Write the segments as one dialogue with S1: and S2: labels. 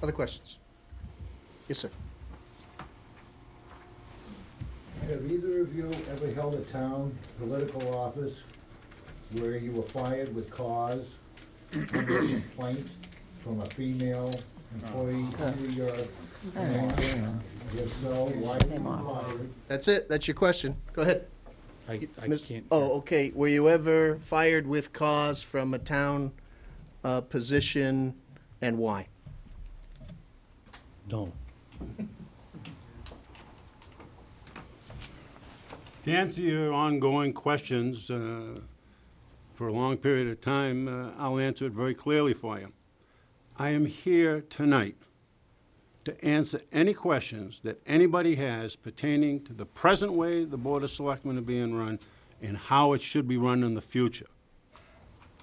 S1: Other questions? Yes, sir.
S2: Have either of you ever held a town political office where you were fired with cause under a complaint from a female employee under your command? If so, why were you fired?
S1: That's it. That's your question. Go ahead.
S3: I
S1: Mis-
S3: can't.
S1: Oh, okay. Were you ever fired with cause from a town position, and why?
S3: No.
S4: To answer your ongoing questions for a long period of time, I'll answer it very clearly for you. I am here tonight to answer any questions that anybody has pertaining to the present way the Board of Selectmen are being run and how it should be run in the future.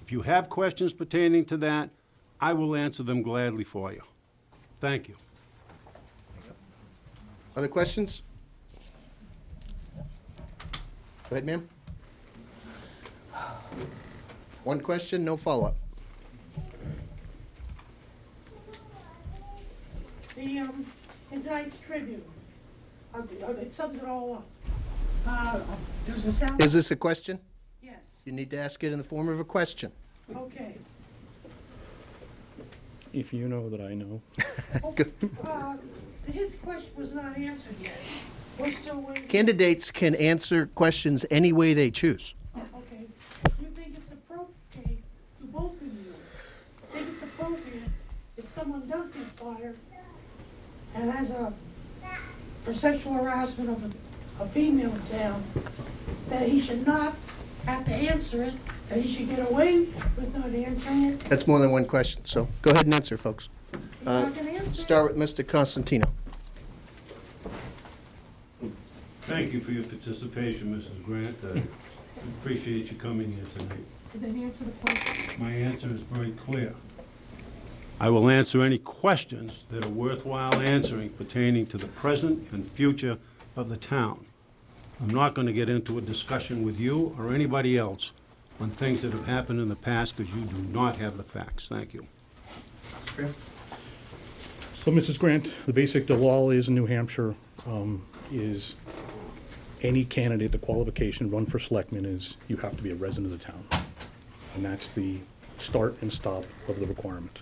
S4: If you have questions pertaining to that, I will answer them gladly for you. Thank you.
S1: Other questions? Go ahead, ma'am. One question, no follow-up.
S5: In tonight's Tribune, it sums it all up. There's a sound.
S1: Is this a question?
S5: Yes,
S1: You need to ask it in the form of a question.
S5: okay.
S3: If you know that I know.
S5: His question was not answered yet. We're still waiting.
S1: Candidates can answer questions any way they choose.
S5: Okay. You think it's appropriate, to both of you, think it's appropriate if someone does get fired and has for sexual harassment of a female in town, that he should not have to answer it, that he should get away with not answering it?
S1: That's more than one question, so go ahead and answer, folks.
S5: You're not gonna answer it?
S1: Start with Mr. Consentino.
S4: Thank you for your participation, Mrs. Grant. I appreciate you coming here tonight.
S5: Did they answer the question?
S4: My answer is very clear. I will answer any questions that are worthwhile answering pertaining to the present and future of the town. I'm not going to get into a discussion with you or anybody else on things that have happened in the past because you do not have the facts. Thank you.
S3: So, Mrs. Grant, the law is in New Hampshire, is any candidate, the qualification run for selectman is you have to be a resident of the town. And that's the start and stop of the requirement.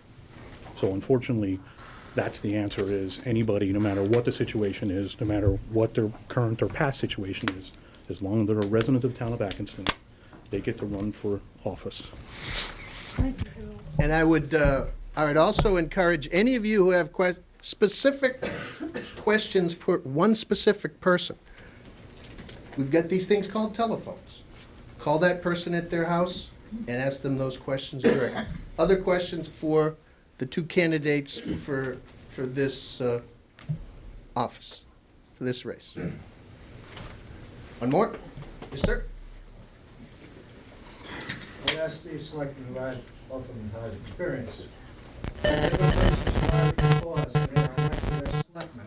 S3: So unfortunately, that's the answer is anybody, no matter what the situation is, no matter what their current or past situation is, as long as they're a resident of the town of Atkinson, they get to run for office.
S5: Thank you, Bill.
S1: And I would also encourage any of you who have specific questions for one specific person. We've got these things called telephones. Call that person at their house and ask them those questions directly. Other questions for the two candidates for this office, for this race? One more? Yes, sir?
S2: I asked these selectmen who had, both of them had experience. Cause, they are elected as selectmen.